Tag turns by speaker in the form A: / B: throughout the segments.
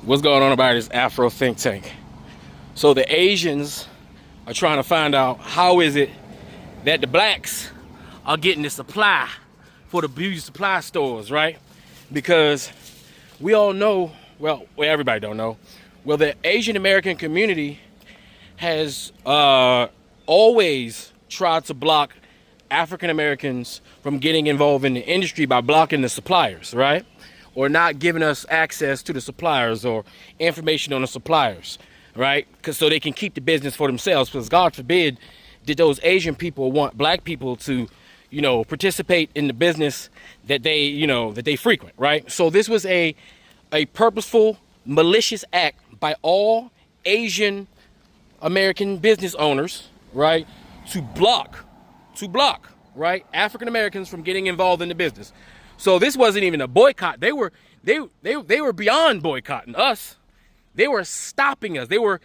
A: What's going on about this Afro think tank? So the Asians are trying to find out how is it that the blacks are getting the supply for the beauty supply stores, right? Because we all know, well, everybody don't know, well, the Asian American community has always tried to block African Americans from getting involved in the industry by blocking the suppliers, right? Or not giving us access to the suppliers or information on the suppliers, right? Because so they can keep the business for themselves. Because God forbid, did those Asian people want black people to, participate in the business that they frequent, right? So this was a purposeful, malicious act by all Asian American business owners, right, to block, right, African Americans from getting involved in the business. So this wasn't even a boycott. They were beyond boycotting us. They were stopping us. They were,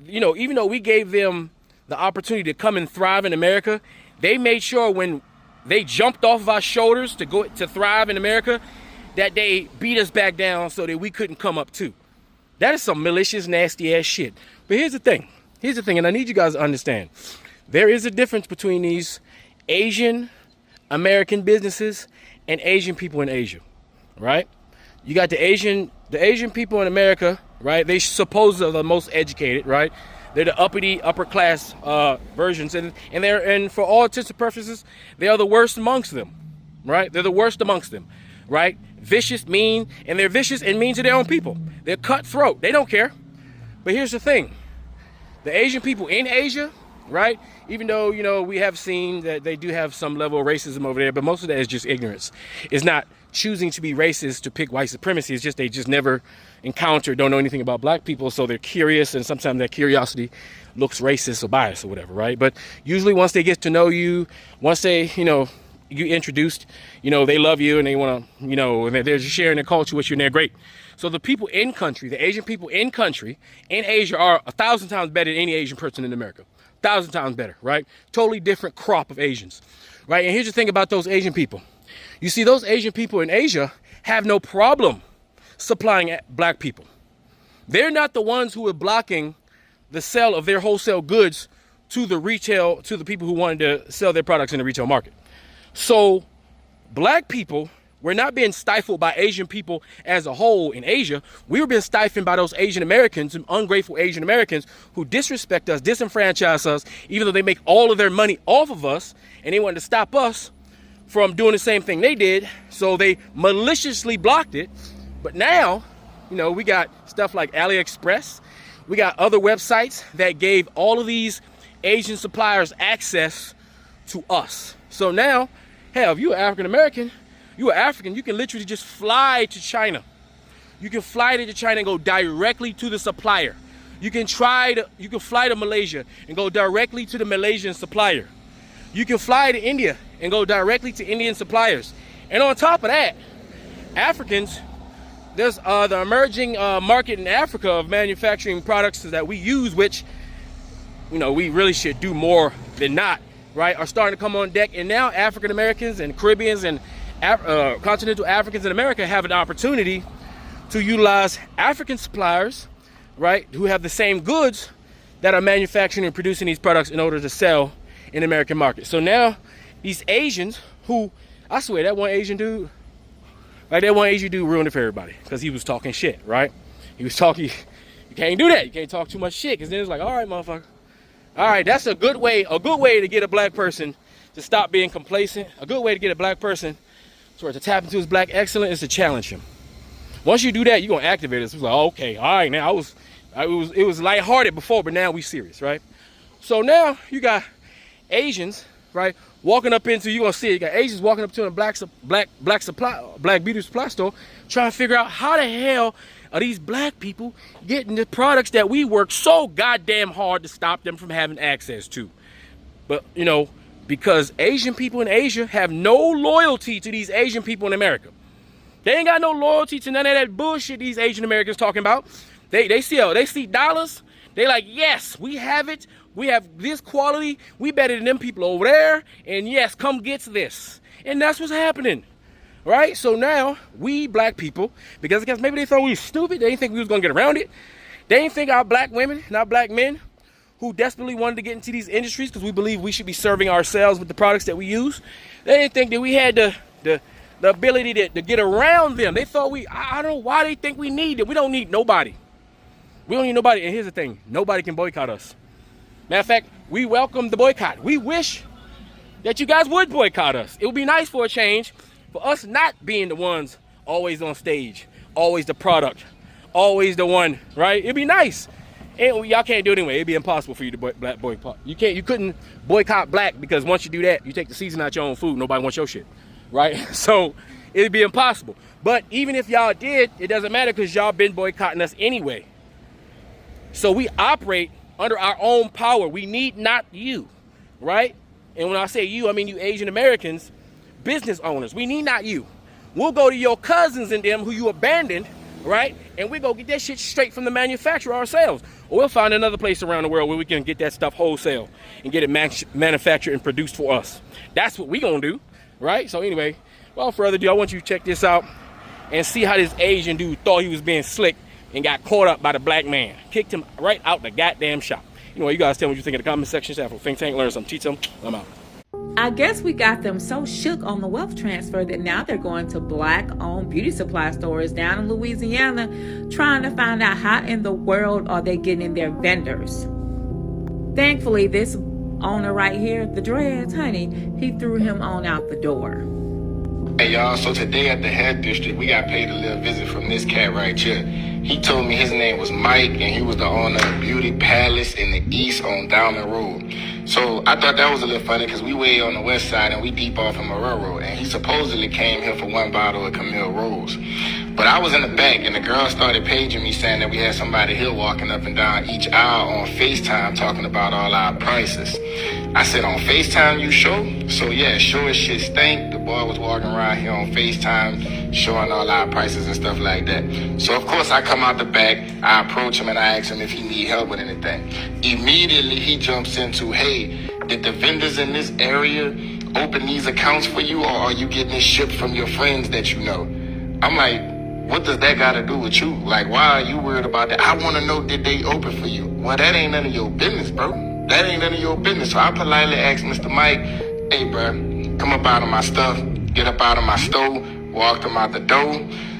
A: even though we gave them the opportunity to come and thrive in America, they made sure when they jumped off of our shoulders to go to thrive in America, that they beat us back down so that we couldn't come up too. That is some malicious, nasty ass shit. But here's the thing, and I need you guys to understand. There is a difference between these Asian American businesses and Asian people in Asia, right? You got the Asian people in America, right? They supposedly are the most educated, right? They're the upper class versions, and for all intents and purposes, they are the worst amongst them, right? They're the worst amongst them, right? Vicious, mean, and they're vicious and mean to their own people. They're cutthroat. They don't care. But here's the thing: the Asian people in Asia, right? Even though, we have seen that they do have some level of racism over there, but most of that is just ignorance. It's not choosing to be racist to pick white supremacy. It's just they just never encountered, don't know anything about black people, so they're curious, and sometimes that curiosity looks racist or biased or whatever, right? But usually once they get to know you, once they, you introduced, they love you and they want to, and they're just sharing their culture with you and they're great. So the people in country, the Asian people in country, in Asia are 1,000 times better than any Asian person in America. 1,000 times better, right? Totally different crop of Asians, right? And here's the thing about those Asian people. You see, those Asian people in Asia have no problem supplying black people. They're not the ones who are blocking the sale of their wholesale goods to the people who wanted to sell their products in the retail market. So black people were not being stifled by Asian people as a whole in Asia. We were being stifled by those Asian Americans, ungrateful Asian Americans who disrespect us, disenfranchise us, even though they make all of their money off of us, and they wanted to stop us from doing the same thing they did. So they maliciously blocked it. But now, we got stuff like AliExpress. We got other websites that gave all of these Asian suppliers access to us. So now, hell, if you're African American, you can literally just fly to China. You can fly to China and go directly to the supplier. You can fly to Malaysia and go directly to the Malaysian supplier. You can fly to India and go directly to Indian suppliers. And on top of that, Africans, there's the emerging market in Africa of manufacturing products that we use, which, we really should do more than not, right, are starting to come on deck. And now African Americans and Caribbeans and continental Africans in America have an opportunity to utilize African suppliers, right, who have the same goods that are manufacturing and producing these products in order to sell in the American market. So now these Asians who, I swear, that one Asian dude ruined it for everybody because he was talking shit, right? He was talking, you can't do that. You can't talk too much shit, because then it's like, all right, motherfucker. All right, that's a good way to get a black person to stop being complacent. A good way to get a black person to tap into his black excellence is to challenge him. Once you do that, you're gonna activate us. It's like, oh, okay, all right, now it was lighthearted before, but now we serious, right? So now you got Asians, right, walking up into, you're gonna see it, you got Asians walking up to a black beauty supply store, trying to figure out how the hell are these black people getting the products that we work so goddamn hard to stop them from having access to. But because Asian people in Asia have no loyalty to these Asian people in America. They ain't got no loyalty to none of that bullshit these Asian Americans talking about. They see dollars. They like, yes, we have it. We have this quality. We better than them people over there. And yes, come get this. And that's what's happening. right? So now we black people, because I guess maybe they thought we were stupid, they didn't think we was gonna get around it. They didn't think our black women and our black men who desperately wanted to get into these industries because we believe we should be serving ourselves with the products that we use. They didn't think that we had the ability to get around them. They thought I don't know why they think we need it. We don't need nobody. We don't need nobody. And here's the thing, nobody can boycott us. Matter of fact, we welcome the boycott. We wish that you guys would boycott us. It would be nice for a change, for us not being the ones always on stage, always the product, always the one, right? It'd be nice. And y'all can't do it anyway. It'd be impossible for you to boycott. You couldn't boycott black, because once you do that, you take the season out your own food. Nobody wants your shit, right? So it'd be impossible. But even if y'all did, it doesn't matter, because y'all been boycotting us anyway. So we operate under our own power. We need not you, right? And when I say you, I mean you Asian Americans, business owners. We need not you. We'll go to your cousins and them who you abandoned, right? And we go get that shit straight from the manufacturer ourselves. Or we'll find another place around the world where we can get that stuff wholesale and get it manufactured and produced for us. That's what we gonna do, right? So anyway, without further ado, I want you to check this out and see how this Asian dude thought he was being slick and got caught up by the black man. Kicked him right out the goddamn shop. Anyway, you guys tell me what you think in the comment section. Afro Think Tank, learn something, teach them. I'm out.
B: I guess we got them so shook on the wealth transfer that now they're going to black-owned beauty supply stores down in Louisiana trying to find out how in the world are they getting their vendors. Thankfully, this owner right here, the dreads, honey, he threw him on out the door.
C: Hey y'all, so today at the hair district, we got paid a little visit from this cat right here. He told me his name was Mike, and he was the owner of Beauty Palace in the East on down the road. So I thought that was a little funny, because we way on the west side and we deep off in Marrero, and he supposedly came here for one bottle of Camille Rose. But I was in the back, and the girl started paging me saying that we had somebody here walking up and down each aisle on FaceTime talking about all our prices. I said, on FaceTime you sure? So yeah, sure as shit stank. The boy was walking around here on FaceTime showing all our prices and stuff like that. So of course I come out the back, I approach him and I ask him if he need help with anything. Immediately he jumps into, hey, did the vendors in this area open these accounts for you, or are you getting this shipped from your friends that you know? I'm like, what does that got to do with you? Like, why are you worried about that? I want to know, did they open for you? Well, that ain't none of your business, bro. That ain't none of your business. So I politely asked Mr. Mike, hey, bro, come up out of my stuff, get up out of my store, walked him out the door.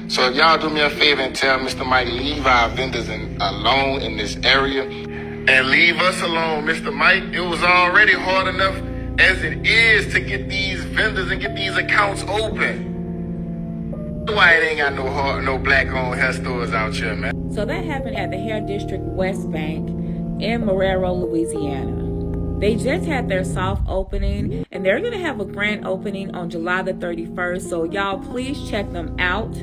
C: So if y'all do me a favor and tell Mr. Mike, leave our vendors alone in this area, and leave us alone, Mr. Mike. It was already hard enough as it is to get these vendors and get these accounts open. Why it ain't got no black-owned hair stores out here, man?
B: So that happened at the Hair District West Bank in Marrero, Louisiana. They just had their soft opening, and they're going to have a grand opening on July the 31st. So y'all, please check them out.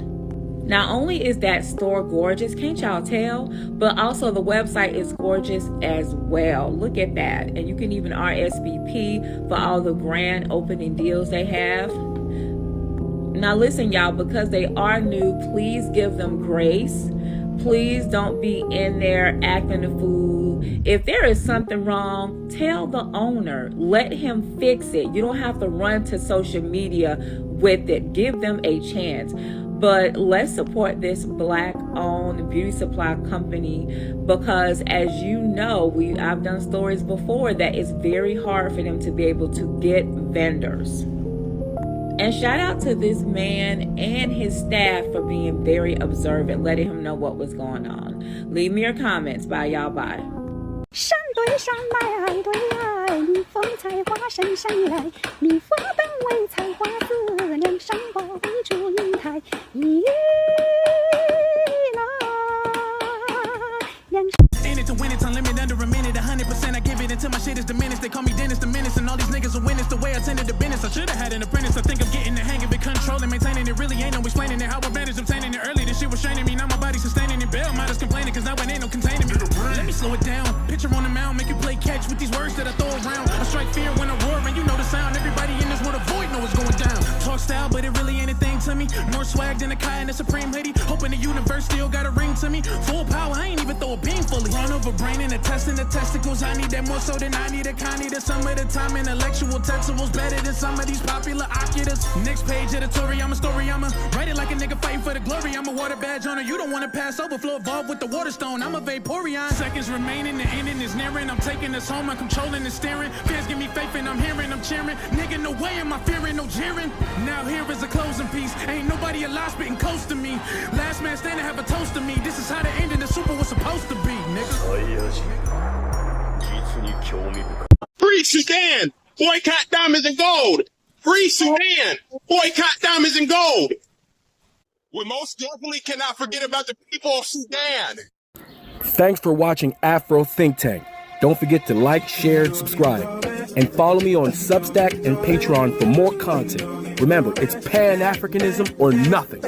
B: Not only is that store gorgeous, can't y'all tell? But also the website is gorgeous as well. Look at that. And you can even RSVP for all the grand opening deals they have. Now listen, y'all, because they are new, please give them grace. Please don't be in there acting a fool. If there is something wrong, tell the owner. Let him fix it. You don't have to run to social media with it. Give them a chance. But let's support this black-owned beauty supply company, because as you know, I've done stories before that it's very hard for them to be able to get vendors. And shout out to this man and his staff for being very observant, letting him know what was going on. Leave me your comments. Bye, y'all. Bye.
D: 山对山来对来，蜜蜂采花深山来，蜜蜂等为采花子，两山包围住一台一
E: In it to win it, unlimited under a minute, 100% I give it until my shit is diminished. They call me Dennis the Menace, and all these niggas are winners. The way I tended to business, I should have had an apprentice. I think I'm getting the hang of it, controlling, maintaining it. Really ain't no explaining it. How advantage obtaining it early. This shit was straining me, now my body sustaining it. Bell, might complaining, cause now it ain't no containing me. Let me slow it down. Picture on the mound, make you play catch with these words that I throw around. I strike fear when I roar, and you know the sound. Everybody in this world avoid know what's going down. Talk style, but it really ain't a thing to me. More swag than a Kai and a Supreme lady. Hoping the universe still got a ring to me. Full power, I ain't even throw a beam fully. Run over brain and a test in the testicles. I need that more so than I need a Connie. That some of the time intellectual textuals better than some of these popular oculars. Next page editorial, I'm a story, I'ma write it like a nigga fighting for the glory. I'm a water badge on her. You don't wanna pass overflow evolved with the water stone. I'm a Vaporeon. Seconds remaining, the ending is nearing. I'm taking us home, I'm controlling and steering. Fans give me faith and I'm hearing, I'm cheering. Nigga, no way am I fearing, no jeering. Now here is a closing piece. Ain't nobody alive spitting close to me. Last man standing have a toast to me. This is how the ending the Super was supposed to be, nigga.
F: Free Sudan! Boycott diamonds and gold! Free Sudan! Boycott diamonds and gold! We most definitely cannot forget about the people of Sudan!
A: Thanks for watching Afro Think Tank. Don't forget to like, share, and subscribe. And follow me on Substack and Patreon for more content. Remember, it's Pan-Africanism or nothing.